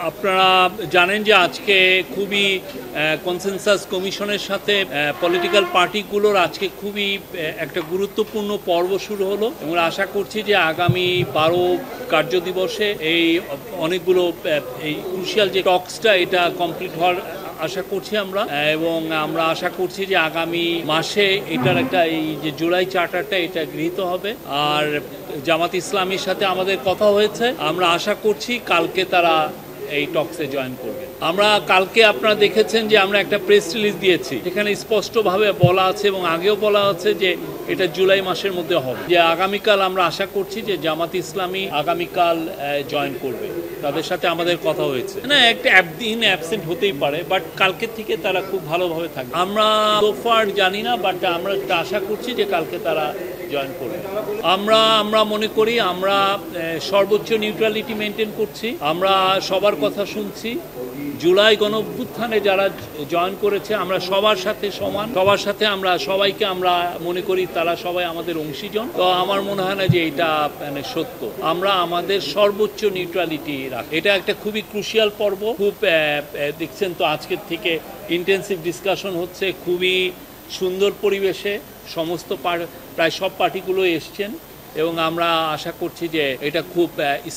আপনারা জানেন যে আজকে খুবই কনসেনসাস কমিশনের সাথে পলিটিক্যাল পার্টিগুলোর আজকে খুবই একটা গুরুত্বপূর্ণ পর্ব শুরু হলো এবং আশা করছি যে আগামী 12 কার্যদিবসে এই অনেকগুলো এই ক্রুশিয়াল যে টক্সটা এটা কমপ্লিট হওয়ার আশা করছি আমরা, এবং আমরা আশা করছি যে আগামী মাসে এটার একটা এই যে জুলাই চার্টারটা এটা গৃহীত হবে। আর জামাত ইসলামীর সাথে আমাদের কথা হয়েছে, আমরা আশা করছি কালকে তারা এই টক্সে জয়েন করবে। আমরা কালকে আপনারা দেখেছেন যে আমরা একটা প্রেস রিলিজ দিয়েছি, এখানে স্পষ্টভাবে বলা আছে এবং আগেও বলা আছে যে এটা জুলাই মাসের মধ্যে হবে, যে আগামীকাল আমরা আশা করছি যে জামাত ইসলামী আগামীকাল জয়েন করবে। তাদের সাথে আমাদের কথা হয়েছে, না একটা একদিন অ্যাবসেন্ট হতেই পারে, বাট কালকে থেকে তারা খুব ভালোভাবে থাকবে। আমরা সোফার জানি না, বাট আমরা একটা আশা করছি যে কালকে তারা জয়েন করবে। আমরা মনে করি আমরা সর্বোচ্চ নিউট্রালিটি মেনটেন করছি, আমরা সবার কথা শুনছি। জুলাই গণঅভ্যুত্থানে যারা জয়েন করেছে আমরা সবার সাথে সমান, সবার সাথে আমরা সবাইকে আমরা মনে করি তারা সবাই আমাদের অংশীজন। তো আমার মনে হয় না যে এটা মানে সত্য, আমরা আমাদের সর্বোচ্চ নিউট্রালিটি রাখি। এটা একটা খুবই ক্রুশিয়াল পর্ব, খুব দেখছেন তো আজকের থেকে ইন্টেন্সিভ ডিসকাশন হচ্ছে, খুবই সুন্দর পরিবেশে সমস্ত প্রায় সব পার্টিগুলো এসছেন এবং আমরা আশা করছি যে এটা খুব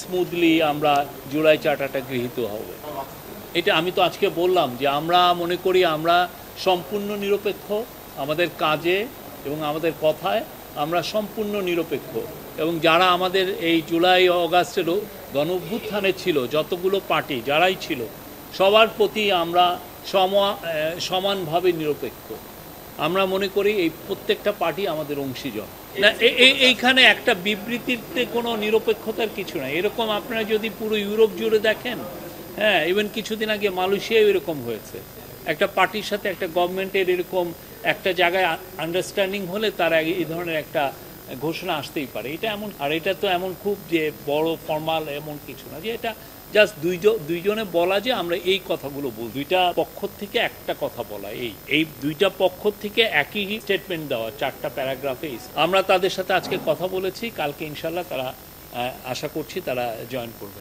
স্মুথলি আমরা জুলাই চার্টারটা গৃহীত হবে। এটা আমি তো আজকে বললাম যে আমরা মনে করি আমরা সম্পূর্ণ নিরপেক্ষ, আমাদের কাজে এবং আমাদের কথায় আমরা সম্পূর্ণ নিরপেক্ষ, এবং যারা আমাদের এই জুলাই অগাস্টেরও গণঅভ্যুত্থানে ছিল যতগুলো পার্টি যারাই ছিল সবার প্রতি আমরা সমানভাবে নিরপেক্ষ। আমরা মনে করি এই প্রত্যেকটা পার্টি আমাদের অংশীজন না, এইখানে একটা বিবৃতিতে কোনো নিরপেক্ষতার কিছু নাই। এরকম আপনারা যদি পুরো ইউরোপ জুড়ে দেখেন, হ্যাঁ, ইভেন কিছুদিন আগে মালয়েশিয়ায় এরকম হয়েছে, একটা পার্টির সাথে একটা গভর্নমেন্টের এরকম একটা জায়গায় আন্ডারস্ট্যান্ডিং হলে তারা এই ধরনের একটা ঘোষণা আসতেই পারে। এটা এমন, আর এটা তো এমন খুব যে বড় ফর্মাল এমন কিছু না, যে এটা জাস্ট দুইজনে বলা যে আমরা এই কথাগুলো বল, দুইটা পক্ষ থেকে একটা কথা বলা, এই দুইটা পক্ষ থেকে একই স্টেটমেন্ট দেওয়া 4টা প্যারাগ্রাফে। আমরা তাদের সাথে আজকে কথা বলেছি, কালকে ইনশাল্লাহ তারা আশা করছি তারা জয়েন করবে।